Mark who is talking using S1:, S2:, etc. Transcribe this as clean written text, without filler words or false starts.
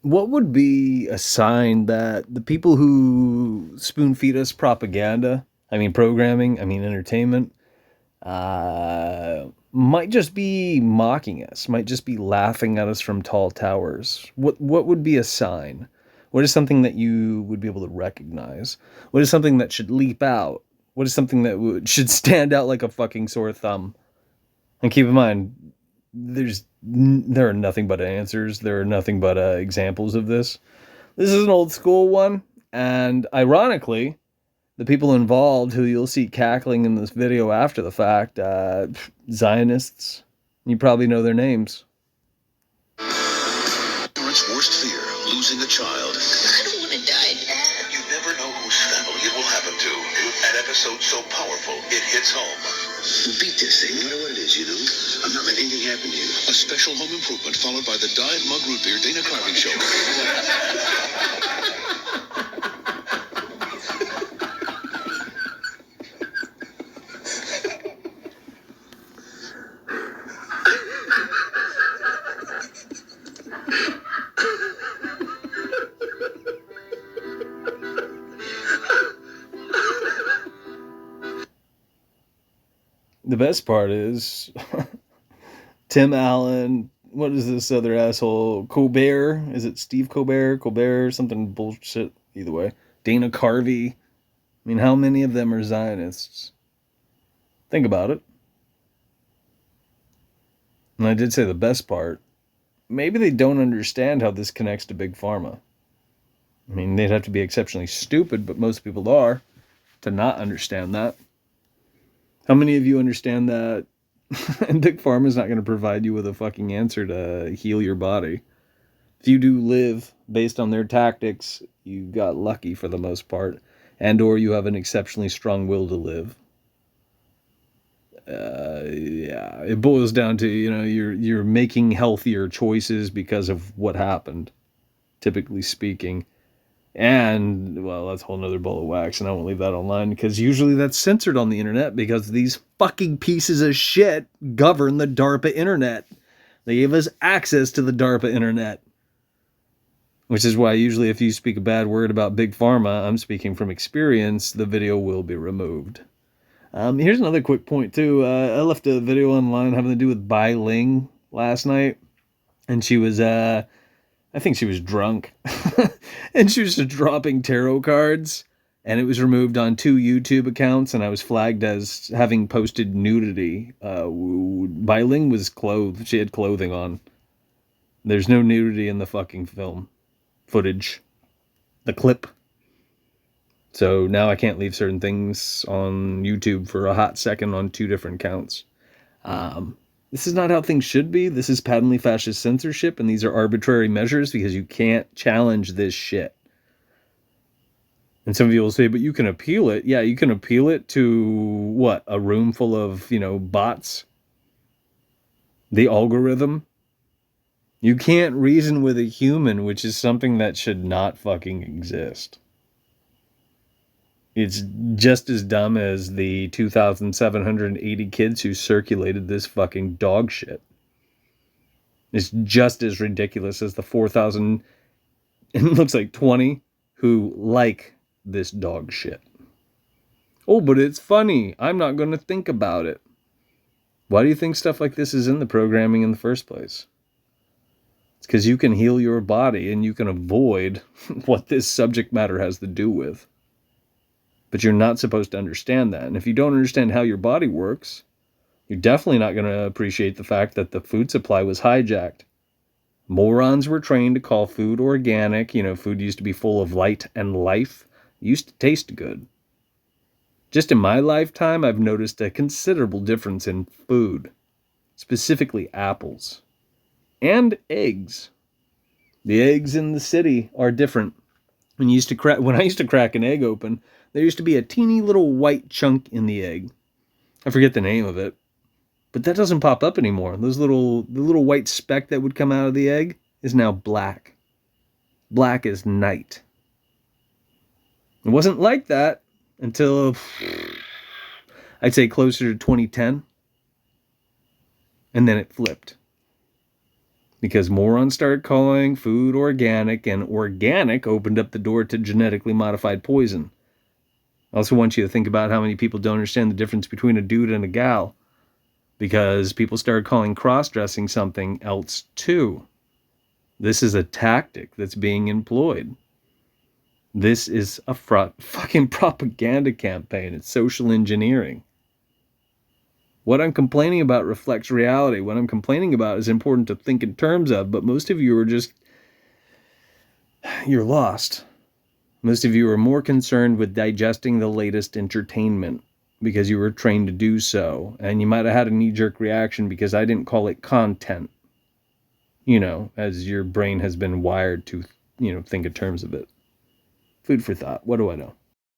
S1: What would be a sign that the people who spoon feed us propaganda, programming, entertainment, might just be mocking us, might just be laughing at us from tall towers? What would be a sign? What is something that you would be able to recognize? What is something that should leap out? What is something that should stand out like a fucking sore thumb? And keep in mind, there are nothing but answers. There are nothing but examples of this. This is an old school one, and ironically, the people involved who you'll see cackling in this video after the fact, Zionists. You probably know their names.
S2: Parents' worst fear, losing a child.
S3: I don't want to die, Dad.
S2: You never know whose family it will happen to. An episode so powerful, it hits home.
S4: Beat this thing, no matter what it is, you know. I'm not letting anything happen to you.
S2: A special home improvement followed by the Diet Mug Root Beer Dana Carvey Show.
S1: The best part is Tim Allen. What is this other asshole? Colbert? Is it Steve Colbert? Colbert? Something bullshit. Either way. Dana Carvey. How many of them are Zionists? Think about it. And I did say the best part. Maybe they don't understand how this connects to Big Pharma. They'd have to be exceptionally stupid, but most people are, to not understand that. How many of you understand that Big Pharma is not going to provide you with a fucking answer to heal your body? If you do live based on their tactics, you got lucky for the most part, and or you have an exceptionally strong will to live. Yeah, it boils down to, you're making healthier choices because of what happened, typically speaking. And, well, that's a whole nother bowl of wax, and I won't leave that online, because usually that's censored on the internet, because these fucking pieces of shit govern the DARPA internet. They gave us access to the DARPA internet. Which is why usually if you speak a bad word about Big Pharma, I'm speaking from experience, the video will be removed. Here's another quick point, too. I left a video online having to do with Bai Ling last night, and she was, I think she was drunk, and she was just dropping tarot cards, and it was removed on 2 YouTube accounts, and I was flagged as having posted nudity. Bai Ling was clothed. She had clothing on. There's no nudity in the fucking film footage, the clip. So now I can't leave certain things on YouTube for a hot second on 2 different accounts. This is not how things should be. This is patently fascist censorship, and these are arbitrary measures because you can't challenge this shit. And some of you will say, but you can appeal it. Yeah, you can appeal it to, what, a room full of, bots? The algorithm? You can't reason with a human, which is something that should not fucking exist. It's just as dumb as the 2,780 kids who circulated this fucking dog shit. It's just as ridiculous as the 4,000, it looks like 20, who like this dog shit. Oh, but it's funny. I'm not going to think about it. Why do you think stuff like this is in the programming in the first place? It's because you can heal your body and you can avoid what this subject matter has to do with. But you're not supposed to understand that. And if you don't understand how your body works, you're definitely not going to appreciate the fact that the food supply was hijacked. Morons were trained to call food organic. Food used to be full of light and life. It used to taste good. Just in my lifetime, I've noticed a considerable difference in food, specifically apples and eggs. The eggs in the city are different. When I used to crack an egg open, there used to be a teeny little white chunk in the egg. I forget the name of it, but that doesn't pop up anymore. The little white speck that would come out of the egg is now black. Black as night. It wasn't like that until I'd say closer to 2010, and then it flipped. Because morons started calling food organic, and organic opened up the door to genetically modified poison. I also want you to think about how many people don't understand the difference between a dude and a gal, because people started calling cross-dressing something else too. This is a tactic that's being employed. This is a fucking propaganda campaign. It's social engineering. What I'm complaining about reflects reality. What I'm complaining about is important to think in terms of, but most of you are just, you're lost. Most of you are more concerned with digesting the latest entertainment because you were trained to do so. And you might have had a knee-jerk reaction because I didn't call it content. You know, as your brain has been wired to, think in terms of it. Food for thought. What do I know?